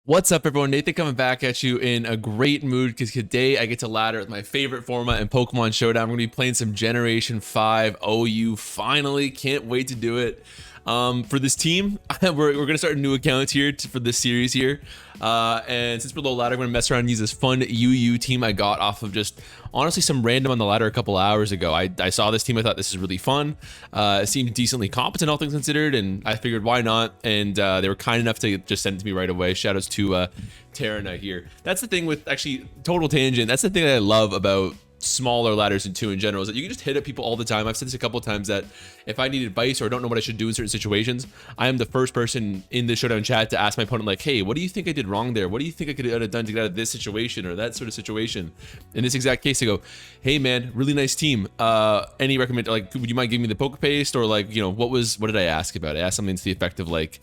What's up, everyone? Nathan coming back at you in a great mood because today I get to ladder with my favorite format in Pokemon Showdown. We're going to be playing some Generation 5 OU finally. Can't wait to do it. For this team, we're going to start a new account here for this series here. And since we're low ladder, I'm going to mess around and use this fun UU team I got off of just honestly some random on the ladder a couple hours ago. I saw this team. I thought this is really fun. It seemed decently competent, all things considered, and I figured why not. And they were kind enough to just send it to me right away. Shout outs to Tarana here. That's the thing with actually total tangent. That's the thing that I love about smaller ladders in 2 in general, is that you can just hit at people all the time. I've said this a couple of times that if I need advice or I don't know what I should do in certain situations, I am the first person in the Showdown chat to ask my opponent, like, hey, what do you think I did wrong there? What do you think I could have done to get out of this situation or that sort of situation? In this exact case, I go, hey man, really nice team. Any recommend, like, would you mind giving me the poke paste, or like, you know, what did I ask about? I asked something to the effect of like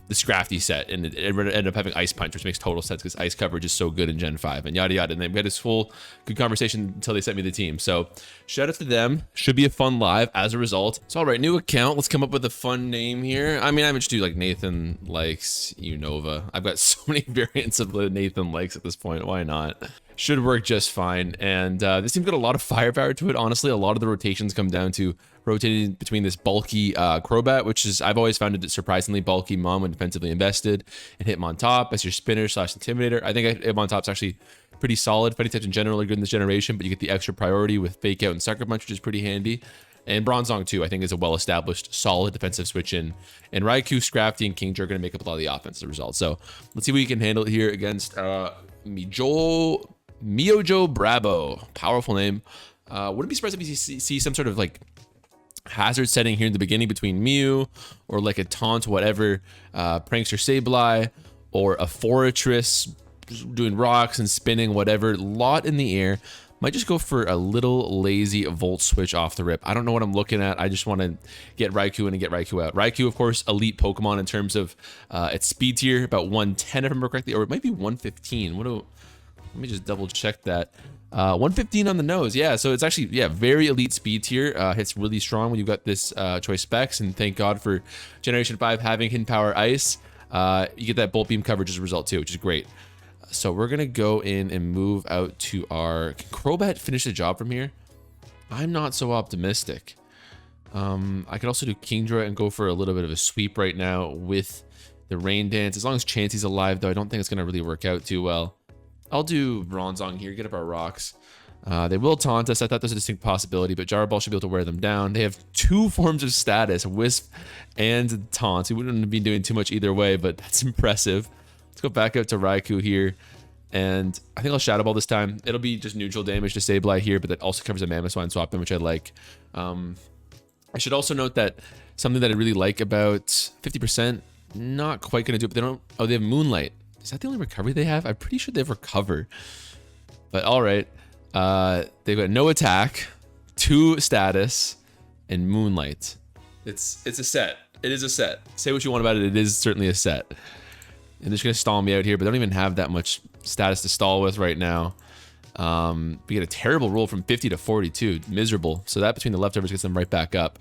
the Scrafty set, and it ended up having Ice Punch, which makes total sense because ice coverage is so good in Gen 5, and yada yada. And then we had this full good conversation until they sent me the team. So shout out to them. Should be a fun live as a result. So all right, new account. Let's come up with a fun name here. I mean, I would just do like Nathan Likes Unova. I've got so many variants of the Nathan Likes at this point. Why not? Should work just fine. And this team's got a lot of firepower to it. Honestly, a lot of the rotations come down to rotating between this bulky Crobat, which is, I've always found it surprisingly bulky Mom when defensively invested, and Hitmon Top as your spinner / intimidator. I think Hitmon Top's actually pretty solid. Fighting types in general are good in this generation, but you get the extra priority with Fake Out and Sucker Punch, which is pretty handy. And Bronzong too, I think, is a well-established, solid defensive switch in. And Raikou, Scrafty, and Kingdra are going to make up a lot of the offense as a result. So let's see what we can handle here against Miojo Bravo. Powerful name. Wouldn't be surprised if you see some sort of like hazard setting here in the beginning between Mew or like a taunt, whatever, prankster Sableye, or a Fortress doing rocks and spinning, whatever. Lot in the air. Might just go for a little lazy Volt Switch off the rip. I don't know what I'm looking at. I just want to get Raikou in and get Raikou out. Raikou, of course, elite Pokemon in terms of its speed tier, about 110 if I remember correctly, or it might be 115. Let me just double check that. 115 on the nose, yeah. So it's actually, yeah, very elite speed tier. Hits really strong when you've got this choice specs, and thank God for Generation 5 having Hidden Power Ice. You get that Bolt Beam coverage as a result too, which is great. So we're gonna go in and move out to our... Can Crobat finish the job from here? I'm not so optimistic. I could also do Kingdra and go for a little bit of a sweep right now with the Rain Dance. As long as Chansey's alive, though, I don't think it's gonna really work out too well. I'll do Bronzong here, get up our rocks. They will taunt us. I thought there's a distinct possibility, but Jar Ball should be able to wear them down. They have 2 forms of status, Wisp and Taunt. We wouldn't be doing too much either way, but that's impressive. Let's go back out to Raikou here, and I think I'll Shadow Ball this time. It'll be just neutral damage to Sableye here, but that also covers a Mamoswine swap in, which I like. I should also note that something that I really like about 50%, not quite going to do it, but they don't... Oh, they have Moonlight. Is that the only recovery they have? I'm pretty sure they have Recover. But all right. They've got no attack, 2 status, and Moonlight. It's a set. It is a set. Say what you want about it. It is certainly a set. And they're just going to stall me out here, but they don't even have that much status to stall with right now. We get a terrible roll from 50 to 42. Miserable. So that between the leftovers gets them right back up.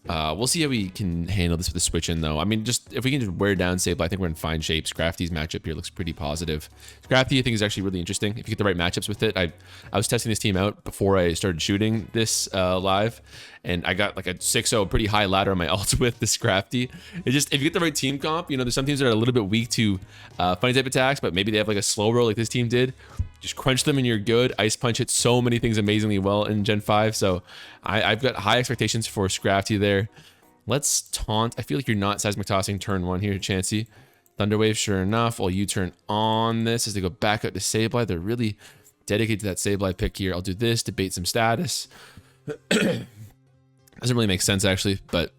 We'll see how we can handle this with the switch in, though. I mean, just if we can just wear down Sableye, I think we're in fine shape. Scrafty's matchup here looks pretty positive. Scrafty, I think, is actually really interesting. If you get the right matchups with it. I was testing this team out before I started shooting this live, and I got like a 6-0, pretty high ladder on my ult with the Scrafty. It just, if you get the right team comp, you know, there's some teams that are a little bit weak to funny type attacks, but maybe they have like a slow roll like this team did. Just crunch them and you're good. Ice Punch hits so many things amazingly well in Gen 5, so I've got high expectations for Scrafty there. Let's taunt. I feel like you're not Seismic Tossing turn 1 here, Chansey. Thunder Wave, sure enough. I'll U-turn on this as they go back out to Sableye. They're really dedicated to that Sableye pick here. I'll do this to bait some status. Doesn't really make sense, actually, but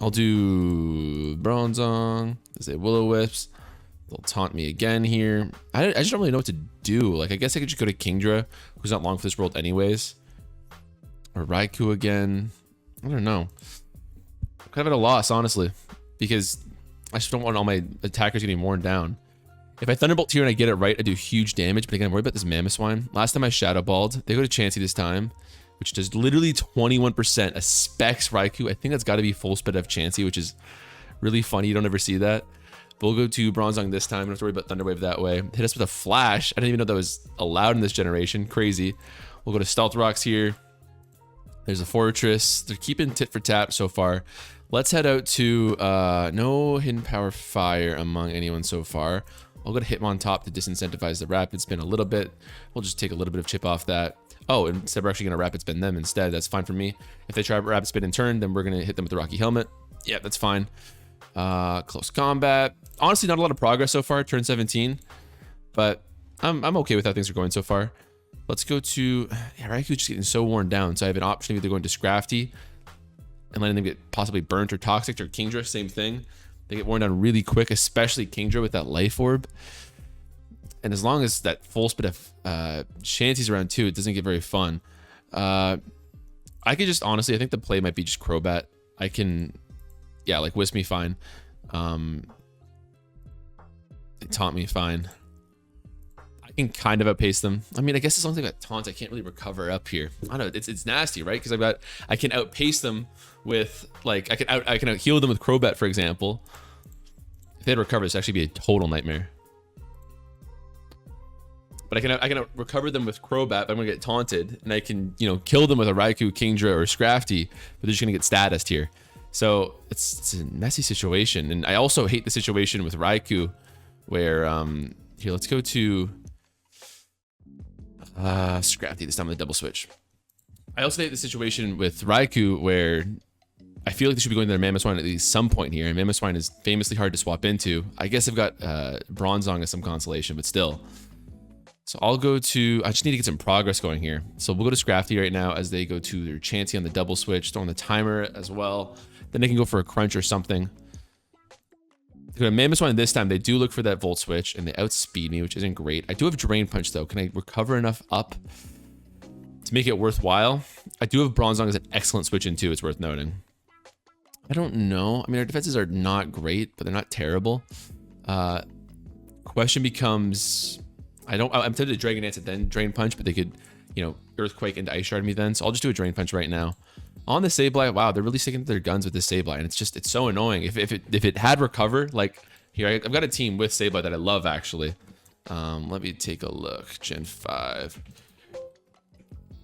I'll do Bronzong. They Will-O-Wisps. They'll taunt me again here. I just don't really know what to do. Like, I guess I could just go to Kingdra, who's not long for this world anyways. Or Raikou again. I don't know. I'm kind of at a loss, honestly, because I just don't want all my attackers getting worn down. If I Thunderbolt here and I get it right, I do huge damage, but again, I'm worried about this Mamoswine. Last time I Shadow Balled, they go to Chansey this time, which does literally 21%. A Specs Raikou. I think that's got to be full spit of Chansey, which is really funny. You don't ever see that. We'll go to Bronzong this time. We don't have to worry about Thunderwave that way. Hit us with a Flash. I didn't even know that was allowed in this generation. Crazy. We'll go to Stealth Rocks here. There's a Fortress. They're keeping tit for tat so far. Let's head out to no Hidden Power Fire among anyone so far. I'll go to Hitmontop to disincentivize the Rapid Spin a little bit. We'll just take a little bit of chip off that. Oh, instead we're actually going to Rapid Spin them instead. That's fine for me. If they try Rapid Spin in turn, then we're going to hit them with the Rocky Helmet. Yeah, that's fine. Close combat. Honestly, not a lot of progress so far, turn 17. But I'm okay with how things are going so far. Let's go to... Yeah, Raikou's just getting so worn down. So I have an option of either going to Scrafty and letting them get possibly burnt or toxic, or Kingdra, same thing. They get worn down really quick, especially Kingdra with that Life Orb. And as long as that full spit of Shanty's around too, it doesn't get very fun. I could just, honestly, I think the play might be just Crobat. I can, yeah, like Wisp me fine. Taunt me fine. I can kind of outpace them. I mean, I guess as long as I got taunt, I can't really recover up here. I don't know, it's nasty, right? Because I can outpace them with, like, I can out heal them with Crobat, for example. If they had recovered, this would actually be a total nightmare. But I can recover them with Crobat, but I'm gonna get taunted, and I can, you know, kill them with a Raikou, Kingdra, or Scrafty, but they're just gonna get statused here. So it's a messy situation, and I also hate the situation with Raikou, where here, let's go to Scrafty this time with a double switch. I also hate the situation with Raikou where I feel like they should be going to their Mamoswine at least some point here, and Mamoswine is famously hard to swap into. I guess I've got Bronzong as some consolation, but still. So I'll go to, I just need to get some progress going here. So we'll go to Scrafty right now as they go to their Chansey on the double switch, throw on the timer as well. Then they can go for a crunch or something. Mamoswine this time, they do look for that Volt Switch, and they outspeed me, which isn't great. I do have Drain Punch, though. Can I recover enough up to make it worthwhile? I do have Bronzong as an excellent switch in, too. It's worth noting. I don't know. I mean, our defenses are not great, but they're not terrible. Question becomes... I'm tempted to Dragon Dance and then Drain Punch, but they could, you know, Earthquake into Ice Shard me then. So I'll just do a Drain Punch right now. On the Sableye, wow, they're really sticking to their guns with this Sableye, and it's so annoying. If it had Recover, like here, I've got a team with Sableye that I love actually. Let me take a look. Gen 5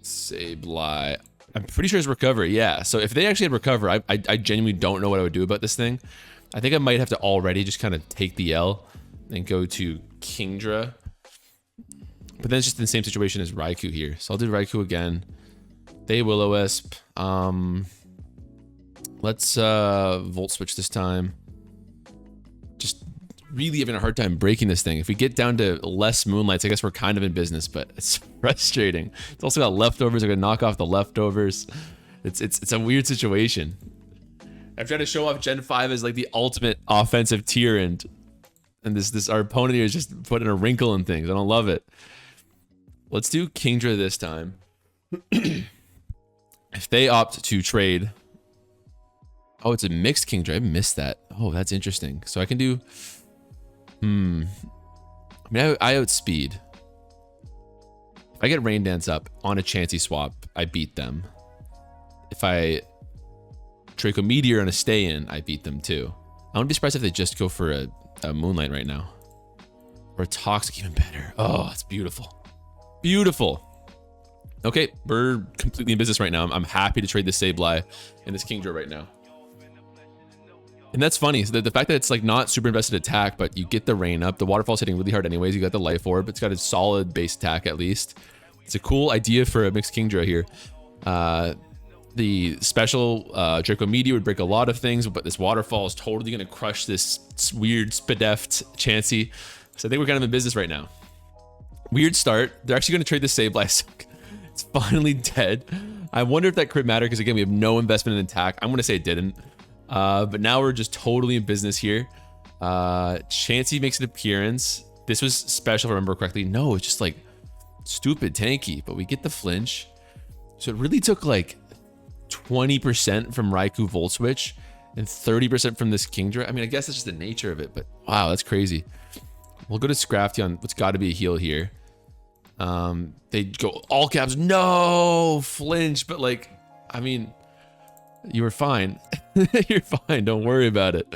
Sableye. I'm pretty sure it's Recover, yeah. So if they actually had Recover, I genuinely don't know what I would do about this thing. I think I might have to already just kind of take the L and go to Kingdra. But then it's just in the same situation as Raikou here. So I'll do Raikou again. They Will-O-Wisp. Let's Volt Switch this time. Just really having a hard time breaking this thing. If we get down to less Moonlights, I guess we're kind of in business, but it's frustrating. It's also got leftovers. I'm gonna knock off the leftovers. It's a weird situation. I'm trying to show off Gen 5 as like the ultimate offensive tier, and this our opponent here is just putting a wrinkle in things. I don't love it. Let's do Kingdra this time. If they opt to trade... Oh, it's a mixed Kingdra. I missed that. Oh, that's interesting. So I can do... I mean, I outspeed. If I get Rain Dance up on a Chansey swap, I beat them. If I Draco Meteor on a stay-in, I beat them too. I wouldn't be surprised if they just go for a Moonlight right now. Or a Toxic, even better. Oh, it's beautiful. Beautiful. Okay, we're completely in business right now. I'm happy to trade this Sableye and this Kingdra right now. And that's funny. So the fact that it's like not super invested attack, but you get the rain up. The waterfall's hitting really hard anyways. You got the Life Orb. It's got a solid base attack at least. It's a cool idea for a mixed Kingdra here. The special Draco Meteor would break a lot of things, but this waterfall is totally going to crush this weird Spadeft Chansey. So I think we're kind of in business right now. Weird start. They're actually going to trade the Sableye. It's finally dead. I wonder if that crit mattered, because again, we have no investment in attack. I'm going to say it didn't. But now we're just totally in business here. Chansey makes an appearance. This was special, if I remember correctly. No, it's just like stupid tanky, but we get the flinch. So it really took like 20% from Raikou Volt Switch and 30% from this Kingdra. I mean, I guess that's just the nature of it, but wow, that's crazy. We'll go to Scrafty on what's got to be a heal here. They go all caps. No flinch, but like, I mean, you were fine. You're fine. Don't worry about it.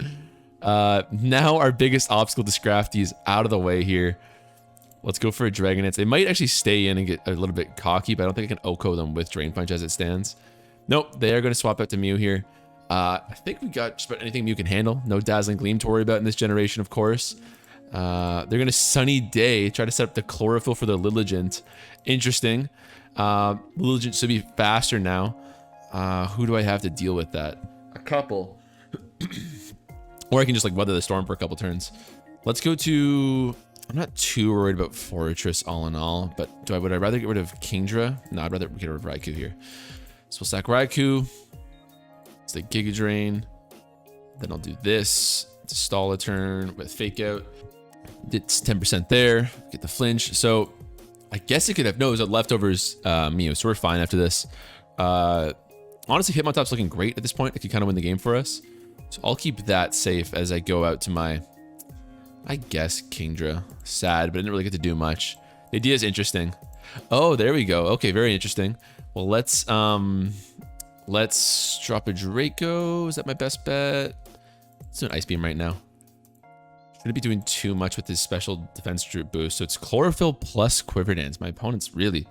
Now our biggest obstacle to Scrafty is out of the way here. Let's go for a Dragon Dance. They might actually stay in and get a little bit cocky, but I don't think I can Oko them with Drain Punch as it stands. Nope, they are going to swap out to Mew here. I think we got just about anything Mew can handle. No Dazzling Gleam to worry about in this generation, of course. They're going to Sunny Day, try to set up the Chlorophyll for the Lilligant. Interesting. Lilligant should be faster now. Who do I have to deal with that? A couple. Or I can just like weather the storm for a couple turns. Let's go to... I'm not too worried about Fortress all in all, but would I rather get rid of Kingdra? No, I'd rather get rid of Raikou here. So we'll sack Raikou. It's the Giga Drain. Then I'll do this to stall a turn with Fake Out. It's 10% there. Get the flinch. So I guess it could have no, it was leftovers Mew, so we're fine after this. Honestly, Hitmontop's looking great at this point. It could kind of win the game for us. So I'll keep that safe as I go out to my, I guess, Kingdra. Sad, but I didn't really get to do much. The idea is interesting. Oh, there we go. Okay, very interesting. Well, let's drop a Draco. Is that my best bet? Let's do an Ice Beam right now. Shouldn't be doing too much with this special defense droop boost. So it's Chlorophyll plus Quiver Dance. My opponent's really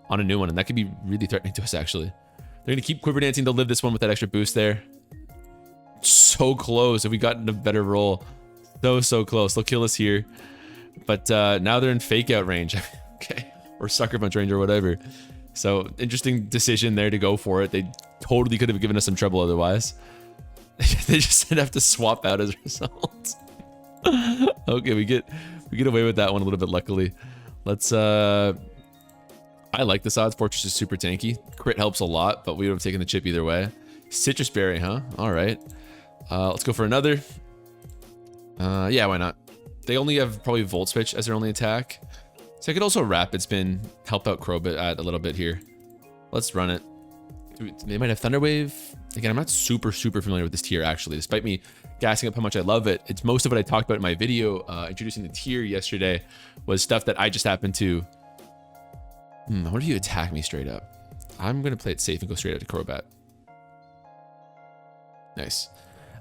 on a new one, and that could be really threatening to us, actually. They're going to keep Quiver Dancing. They'll live this one with that extra boost there. So close. If we got in a better roll. So close. They'll kill us here. But now they're in Fake Out range. Okay. Or Sucker Punch range or whatever. So interesting decision there to go for it. They totally could have given us some trouble otherwise. They just have to swap out as a result. Okay, we get away with that one a little bit luckily. Let's I like this odds. Fortress is super tanky. Crit helps a lot, but we would have taken the chip either way. Citrus Berry, huh? All right. Let's go for another. Yeah, why not? They only have probably Volt Switch as their only attack. So I could also Rapid Spin, help out Crowbit a little bit here. Let's run it. They might have Thunder Wave. Again, I'm not super familiar with this tier actually, despite me gassing up how much I love it. It's most of what I talked about in my video introducing the tier yesterday was stuff that I just happened to... I wonder if you attack me straight up. I'm going to play it safe and go straight out to Crobat. Nice.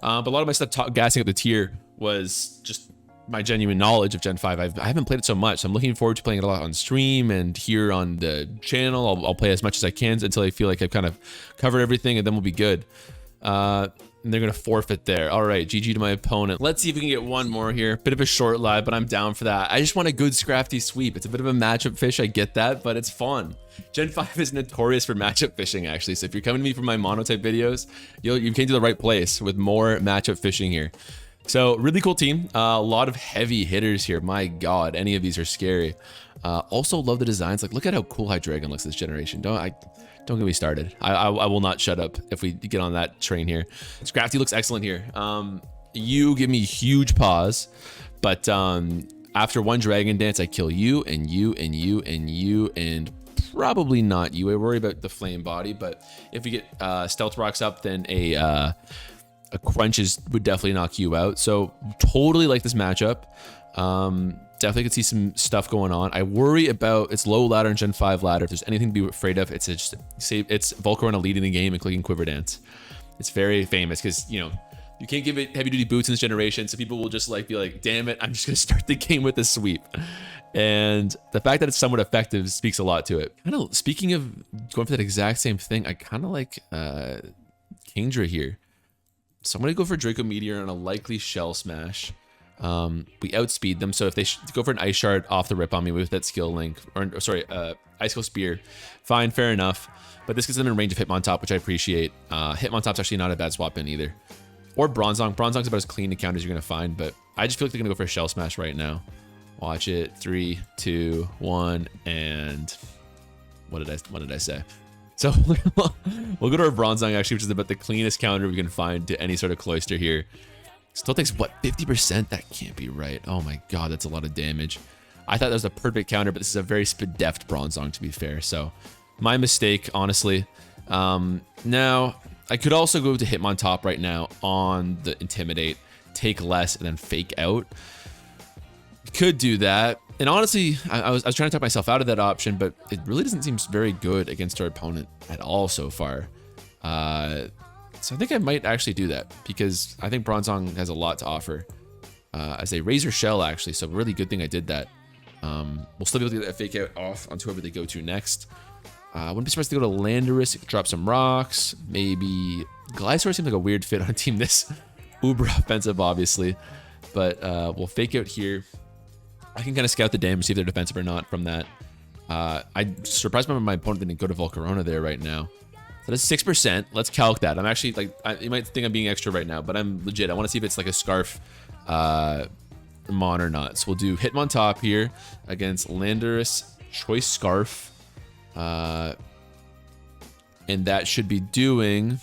But a lot of my stuff gassing up the tier was just my genuine knowledge of Gen 5. I haven't played it so much, so I'm looking forward to playing it a lot on stream and here on the channel. I'll play as much as I can until I feel like I've kind of covered everything, and then we'll be good. And they're going to forfeit there. All right, GG to my opponent. Let's see if we can get one more here. Bit of a short live, but I'm down for that. I just want a good Scrafty sweep. It's a bit of a matchup fish, I get that, but it's fun. Gen 5 is notorious for matchup fishing, actually. So if you're coming to me for my monotype videos, you came to the right place with more matchup fishing here. So really cool team. A lot of heavy hitters here. My God, any of these are scary. Also love the designs. Like, look at how cool Hydreigon looks this generation. Don't get me started. I will not shut up if we get on that train here. Scrafty looks excellent here. You give me huge pause, but after one Dragon Dance, I kill you and you and you and you and probably not you. I worry about the Flame Body, but if we get Stealth Rocks up, then a Crunch would definitely knock you out. So totally like this matchup. Definitely could see some stuff going on. I worry about its low ladder and Gen 5 ladder. If there's anything to be afraid of, it's just it's Volcarona leading the game and clicking Quiver Dance. It's very famous because, you know, you can't give it heavy duty boots in this generation, so people will just like be like, damn it, I'm just gonna start the game with a sweep. And the fact that it's somewhat effective speaks a lot to it. Kind of speaking of going for that exact same thing, I kind of like Kingdra here. So I'm gonna go for Draco Meteor and a likely Shell Smash. We outspeed them, so if they go for an Ice Shard off the rip on me with that skill link, or sorry, Icicle Spear, fine, fair enough. But this gets them in range of Hitmontop, which I appreciate. Hitmontop's actually not a bad swap in either. Or Bronzong. Bronzong's about as clean to count as you're gonna find, but I just feel like they're gonna go for a Shell Smash right now. Watch it. 3, 2, 1, and what did I say? So we'll go to our Bronzong actually, which is about the cleanest counter we can find to any sort of Cloyster here. Still takes, what, 50%? That can't be right. Oh my God, that's a lot of damage. I thought that was a perfect counter, but this is a very spadeft Bronzong, to be fair. So my mistake, honestly. Now, I could also go to Hitmontop right now on the Intimidate, take less, and then Fake Out. Could do that. And honestly, I was trying to talk myself out of that option, but it really doesn't seem very good against our opponent at all so far. So I think I might actually do that because I think Bronzong has a lot to offer as a Razor Shell, actually. So really good thing I did that. We'll still be able to get that fake out off onto whoever they go to next. Wouldn't be surprised to go to Landorus, drop some rocks. Maybe Glysaur seems like a weird fit on a team this uber offensive, obviously. But we'll fake out here. I can kind of scout the damage, see if they're defensive or not from that. I'm surprised by my opponent didn't go to Volcarona there right now. So that's 6%. Let's calc that. I'm actually like, you might think I'm being extra right now, but I'm legit. I want to see if it's like a Scarf Mon or not. So we'll do Hitmon top here against Landorus, Choice Scarf. And that should be doing...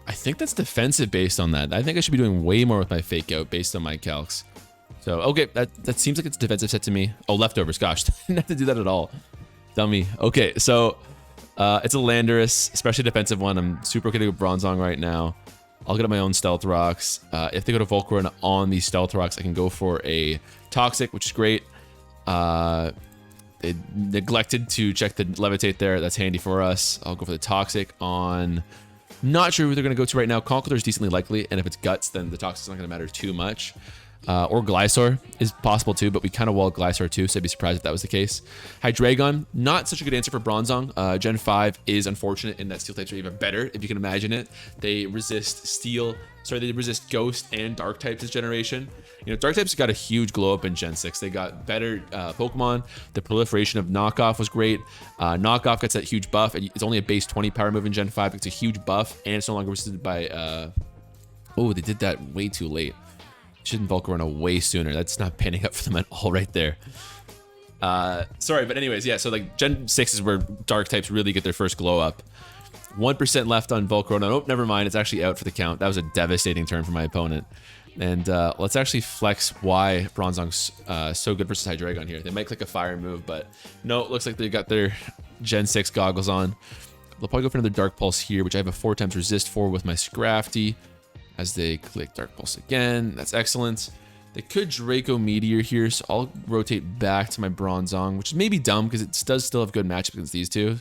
I think that's defensive based on that. I think I should be doing way more with my fake out based on my calcs. So, okay, that seems like it's a defensive set to me. Oh, leftovers, gosh. Didn't have to do that at all. Dummy. Okay, so it's a Landorus, especially a defensive one. I'm super okay to go Bronzong right now. I'll get up my own Stealth Rocks. If they go to Volcarona on these Stealth Rocks, I can go for a Toxic, which is great. They neglected to check the Levitate there. That's handy for us. I'll go for the Toxic on... Not sure who they're going to go to right now. Conkeldurr is decently likely, and if it's Guts, then the Toxic's not going to matter too much. Or Glysaur is possible too, but we kind of wall Glysaur too, so I'd be surprised if that was the case. Hydreigon, not such a good answer for Bronzong. Gen 5 is unfortunate in that Steel types are even better, if you can imagine it. They resist Steel, they resist Ghost and Dark types this generation. You know, Dark types got a huge glow up in Gen 6. They got better Pokemon. The proliferation of Knockoff was great. Knockoff gets that huge buff. It's only a base 20 power move in Gen 5. It's a huge buff, and it's no longer resisted by... Oh, they did that way too late. Shouldn't Volcarona way sooner. That's not panning up for them at all right there. Sorry, but anyways, yeah, so like Gen 6 is where Dark types really get their first glow up. 1% left on Volcarona. Oh, never mind. It's actually out for the count. That was a devastating turn for my opponent. And let's actually flex why Bronzong's so good versus Hydreigon here. They might click a fire move, but no, it looks like they got their Gen 6 goggles on. They'll probably go for another Dark Pulse here, which I have a 4x resist for with my Scrafty. As they click Dark Pulse again. That's excellent. They could Draco Meteor here, so I'll rotate back to my Bronzong, which is maybe dumb because it does still have good matchup against these two.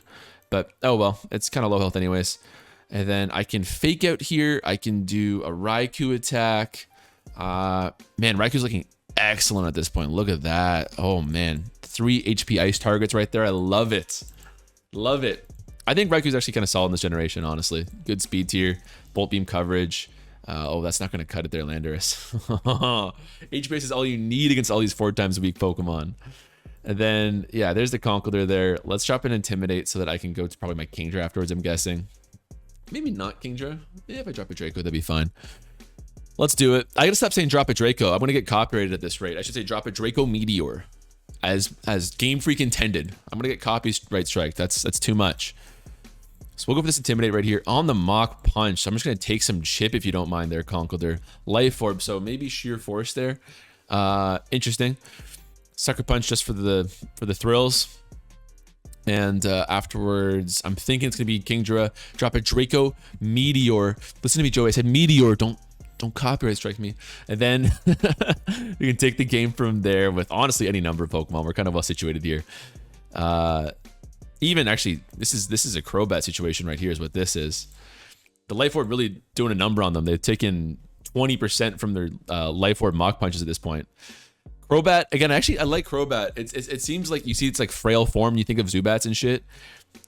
But, oh well, it's kind of low health anyways. And then I can fake out here. I can do a Raikou attack. Man, Raikou's looking excellent at this point. Look at that. Oh, man. 3 HP ice targets right there. I love it. Love it. I think Raikou's actually kind of solid in this generation, honestly. Good speed tier, Bolt Beam coverage. Oh, that's not going to cut it there, Landorus. HP is all you need against all these 4x weak Pokemon. And then, yeah, there's the Conkeldurr there. Let's drop an Intimidate so that I can go to probably my Kingdra afterwards, I'm guessing. Maybe not Kingdra. Yeah, if I drop a Draco, that'd be fine. Let's do it. I gotta stop saying drop a Draco. I'm gonna get copyrighted at this rate. I should say drop a Draco Meteor. As Game Freak intended. I'm gonna get copyright strike. That's too much. So we'll go for this Intimidate right here on the Mach Punch. So I'm just going to take some chip if you don't mind there, Conkeldurr. Life Orb, so maybe Sheer Force there. Interesting. Sucker Punch just for the thrills. And afterwards, I'm thinking it's going to be Kingdra. Drop a Draco Meteor. Listen to me, Joey. I said Meteor. Don't copyright strike me. And then we can take the game from there with honestly any number of Pokemon. We're kind of well situated here. Even actually, this is a Crobat situation right here is what this is. The Life Orb really doing a number on them. They've taken 20% from their Life Orb Mach Punches at this point. Crobat, again, actually, I like Crobat. It seems like you see it's like frail form. You think of Zubats and shit.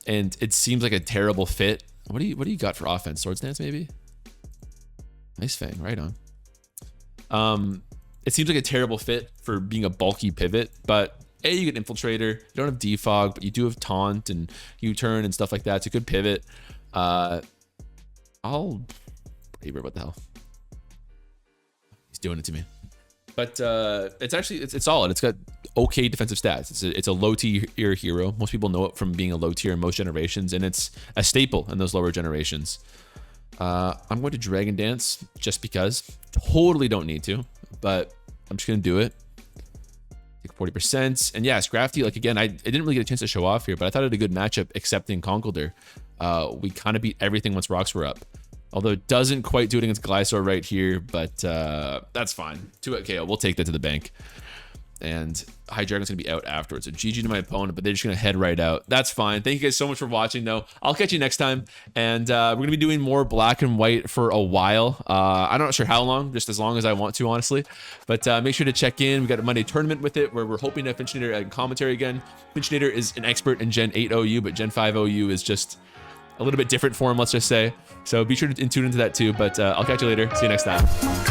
And it seems like a terrible fit. What do you got for offense? Swords Dance, maybe? Nice Fang, right on. It seems like a terrible fit for being a bulky pivot, but... A, you get Infiltrator. You don't have Defog, but you do have Taunt and U-Turn and stuff like that. It's a good pivot. I'll... Braver, what the hell? He's doing it to me. But it's actually, it's solid. It's got okay defensive stats. It's a low-tier hero. Most people know it from being a low tier in most generations, and it's a staple in those lower generations. I'm going to Dragon Dance just because. Totally don't need to, but I'm just going to do it. Take 40%. And yeah, Scrafty, like again, I didn't really get a chance to show off here, but I thought it had a good matchup excepting Conkeldurr. We kind of beat everything once rocks were up. Although it doesn't quite do it against Glysaur right here, but that's fine. 2 KO, we'll take that to the bank. and High Dragon's gonna be out afterwards. So GG to my opponent, but they're just gonna head right out. That's fine. Thank you guys so much for watching, though. I'll catch you next time, and we're gonna be doing more black and white for a while. I'm not sure how long, just as long as I want to, honestly. But make sure to check in. We got a Monday tournament with it, where we're hoping to have Finchinator in commentary again. Finchinator is an expert in Gen 8 OU, but Gen 5 OU is just a little bit different for him, let's just say. So be sure to tune into that too. But I'll catch you later. See you next time.